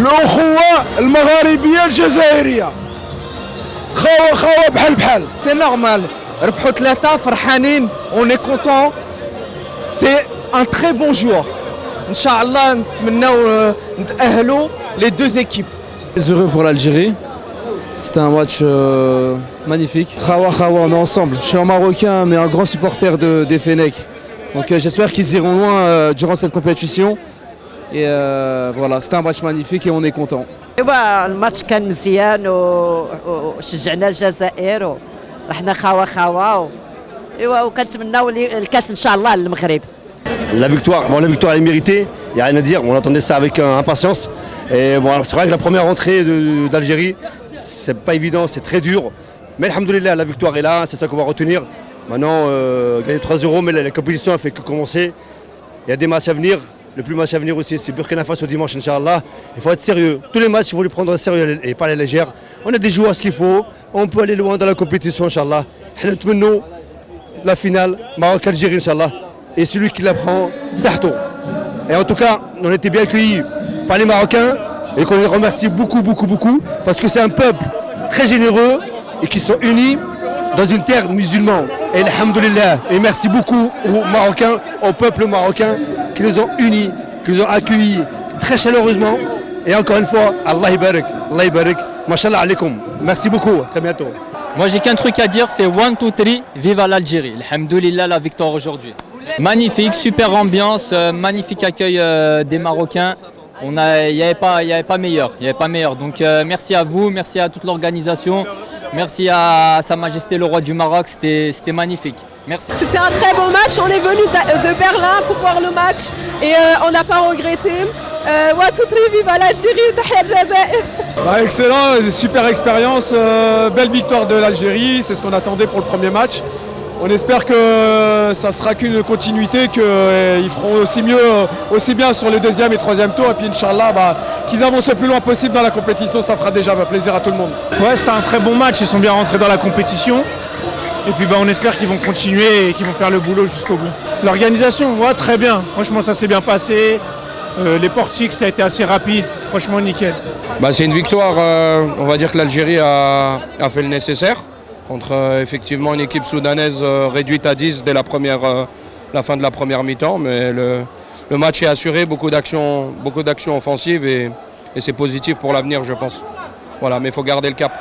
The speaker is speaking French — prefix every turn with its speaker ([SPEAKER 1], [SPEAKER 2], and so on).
[SPEAKER 1] الأخوة المغاربية الجزائرية خاوة بحال بحال.
[SPEAKER 2] سي نورمال ربحوا ثلاثة فرحانين اون اي كونتون سي ان تري بون جوار ان شاء الله نتمناو نتأهلوا les deux équipes.
[SPEAKER 3] Très heureux pour l'Algérie. C'était un match magnifique. Khawa, on est ensemble. Je suis un Marocain mais un grand supporter des Fennecs. Donc j'espère qu'ils iront loin durant cette compétition. Et voilà, c'était un match magnifique et on est content.
[SPEAKER 4] ايوا الماتش كان مزيان وشجعنا الجزائر ورحنا خاوه ايوا وكنتمناو الكاس ان شاء الله للمغرب.
[SPEAKER 5] La victoire elle est méritée, il n'y a rien à dire, on attendait ça avec impatience. Et bon, c'est vrai que la première entrée d'Algérie, c'est pas évident, c'est très dur. Mais alhamdoulilah, la victoire est là, c'est ça qu'on va retenir. Maintenant, gagner 3-0, mais la compétition a fait que commencer. Il y a des matchs à venir. Le plus match à venir aussi, c'est Burkina Faso dimanche, Inch'Allah. Il faut être sérieux. Tous les matchs, il faut les prendre au sérieux et pas les légères. On a des joueurs ce qu'il faut. On peut aller loin dans la compétition, Inch'Allah. Nous, la finale, Maroc-Algérie, Inch'Allah. Et celui qui la prend, Zahto. Et en tout cas, on était bien accueillis par les Marocains et qu'on les remercie beaucoup, parce que c'est un peuple très généreux et qui sont unis dans une terre musulmane. Et alhamdoulilah, et merci beaucoup aux Marocains, au peuple marocain qui les ont unis, qui les ont accueillis très chaleureusement. Et encore une fois, Allah Ibarak, Mashallah alaikum. Merci beaucoup, à très bientôt.
[SPEAKER 6] Moi j'ai qu'un truc à dire, c'est 1, 2, 3, vive l'Algérie. Alhamdoulilah, la victoire aujourd'hui. Magnifique, super ambiance, magnifique accueil des Marocains. Il n'y avait pas meilleur. Donc merci à vous, merci à toute l'organisation, merci à Sa Majesté le Roi du Maroc, c'était magnifique. Merci.
[SPEAKER 7] C'était un très beau match, on est venu de Berlin pour voir le match et on n'a pas regretté. Vive l'Algérie, Tahia Jazair.
[SPEAKER 1] Excellent, super expérience, belle victoire de l'Algérie, c'est ce qu'on attendait pour le premier match. On espère que ça sera qu'une continuité, qu'ils feront aussi bien sur le deuxième et troisième tour. Et puis Inch'Allah, qu'ils avancent le plus loin possible dans la compétition, ça fera déjà plaisir à tout le monde.
[SPEAKER 8] Ouais, c'était un très bon match, ils sont bien rentrés dans la compétition. Et puis on espère qu'ils vont continuer et qu'ils vont faire le boulot jusqu'au bout. L'organisation, ouais, très bien. Franchement, ça s'est bien passé. Les portiques, ça a été assez rapide. Franchement, nickel.
[SPEAKER 9] C'est une victoire, on va dire que l'Algérie a fait le nécessaire. Contre effectivement une équipe soudanaise réduite à 10 dès la fin de la première mi-temps. Mais le match est assuré, beaucoup d'actions offensives et c'est positif pour l'avenir, je pense. Voilà, mais il faut garder le cap.